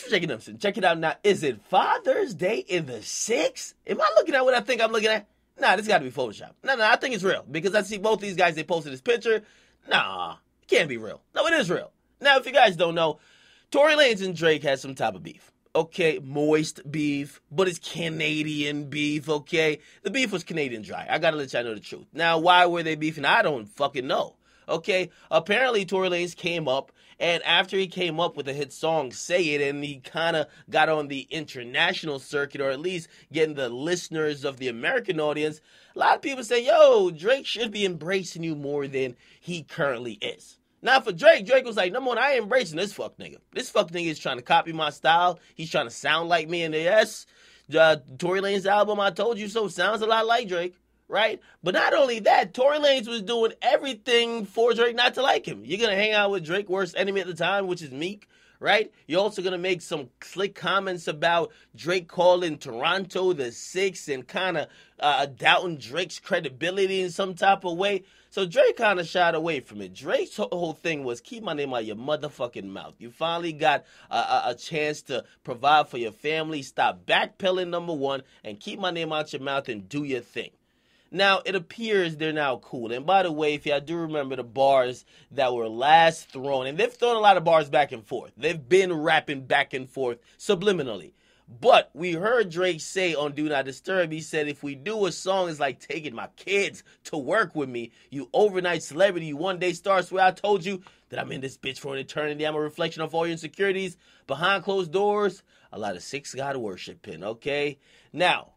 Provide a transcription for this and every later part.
for checking them. Check it out now. Is it Father's Day in the 6th? Am I looking at what I think I'm looking at? Nah, this got to be Photoshop. No, I think it's real. Because I see both these guys, they posted this picture. Nah, it can't be real. No, it is real. Now, if you guys don't know, Tory Lanez and Drake had some type of beef. Okay, moist beef, but it's Canadian beef, okay? The beef was Canadian dry. I gotta let y'all know the truth. Now, why were they beefing? I don't fucking know. Okay, apparently Tory Lanez came up, and after he came up with the hit song Say It, and he kind of got on the international circuit, or at least getting the listeners of the American audience, a lot of people say, yo, Drake should be embracing you more than he currently is. Now, for Drake was like, number one, I ain't embracing this fuck nigga. This fuck nigga is trying to copy my style. He's trying to sound like me. And yes, Tory Lanez album, I Told You So, sounds a lot like Drake, right? But not only that, Tory Lanez was doing everything for Drake not to like him. You're going to hang out with Drake's worst enemy at the time, which is Meek, right? You're also going to make some slick comments about Drake calling Toronto the 6 and kind of doubting Drake's credibility in some type of way. So Drake kind of shied away from it. Drake's whole thing was keep my name out of your motherfucking mouth. You finally got a chance to provide for your family. Stop backpedaling, number one, and keep my name out your mouth and do your thing. Now, it appears they're now cool. And by the way, if y'all do remember the bars that were last thrown, and they've thrown a lot of bars back and forth. They've been rapping back and forth subliminally. But we heard Drake say on Do Not Disturb, he said, if we do a song, it's like taking my kids to work with me. You overnight celebrity, you one day star, swear I told you that I'm in this bitch for an eternity. I'm a reflection of all your insecurities. Behind closed doors, a lot of six God worshiping, okay? Now,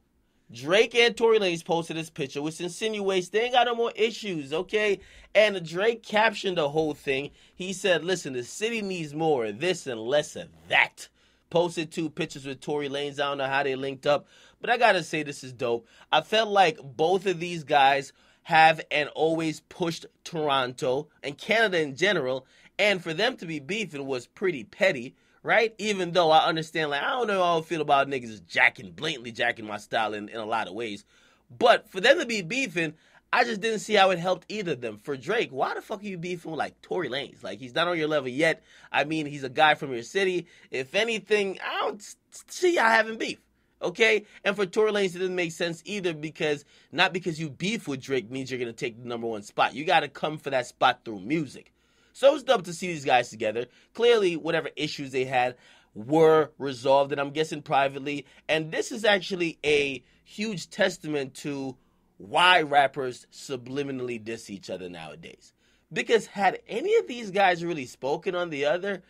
Drake and Tory Lanez posted this picture, which insinuates they ain't got no more issues, okay? And Drake captioned the whole thing. He said, listen, the city needs more of this and less of that. Posted 2 pictures with Tory Lanez. I don't know how they linked up, but I gotta say this is dope. I felt like both of these guys have and always pushed Toronto and Canada in general, and for them to be beefing was pretty petty, right? Even though I understand, like, I don't know how I feel about niggas blatantly jacking my style in a lot of ways, but for them to be beefing, I just didn't see how it helped either of them. For Drake, why the fuck are you beefing with, like, Tory Lanez? Like, he's not on your level yet. I mean, he's a guy from your city. If anything, I don't see y'all having beef, okay? And for Tory Lanez, it didn't make sense either because, not because you beef with Drake means you're going to take the number 1 spot. You got to come for that spot through music. So it's dope to see these guys together. Clearly, whatever issues they had were resolved, and I'm guessing privately. And this is actually a huge testament to why rappers subliminally diss each other nowadays. Because had any of these guys really spoken on the other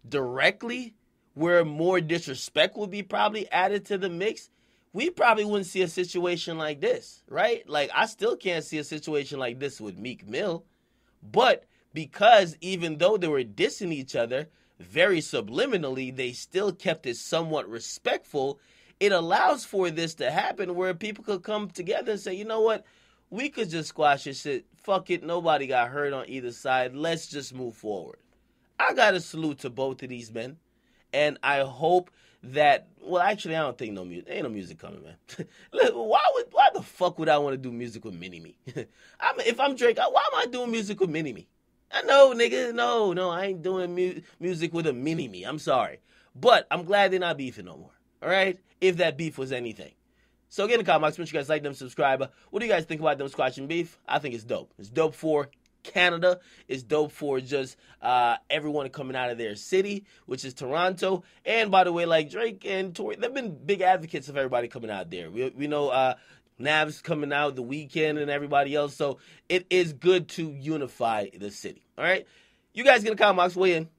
directly, where more disrespect would be probably added to the mix, we probably wouldn't see a situation like this, right? Like, I still can't see a situation like this with Meek Mill. But because even though they were dissing each other very subliminally, they still kept it somewhat respectful. It allows for this to happen where people could come together and say, you know what, we could just squash this shit. Fuck it, nobody got hurt on either side. Let's just move forward. I got a salute to both of these men. And I hope that, well, actually, I don't think ain't no music coming, man. Why the fuck would I want to do music with Mini-Me? If I'm Drake, why am I doing music with Mini-Me? I know, nigga, no, I ain't doing music with a Mini-Me. I'm sorry. But I'm glad they're not beefing no more. All right? If that beef was anything. So get in the comments, make sure you guys like them, subscribe. What do you guys think about them squashing beef? I think it's dope. It's dope for Canada. It's dope for just everyone coming out of their city, which is Toronto. And by the way, like Drake and Tory, they've been big advocates of everybody coming out there. We know Nav's coming out the weekend and everybody else. So it is good to unify the city. All right? You guys get in the comments, weigh in.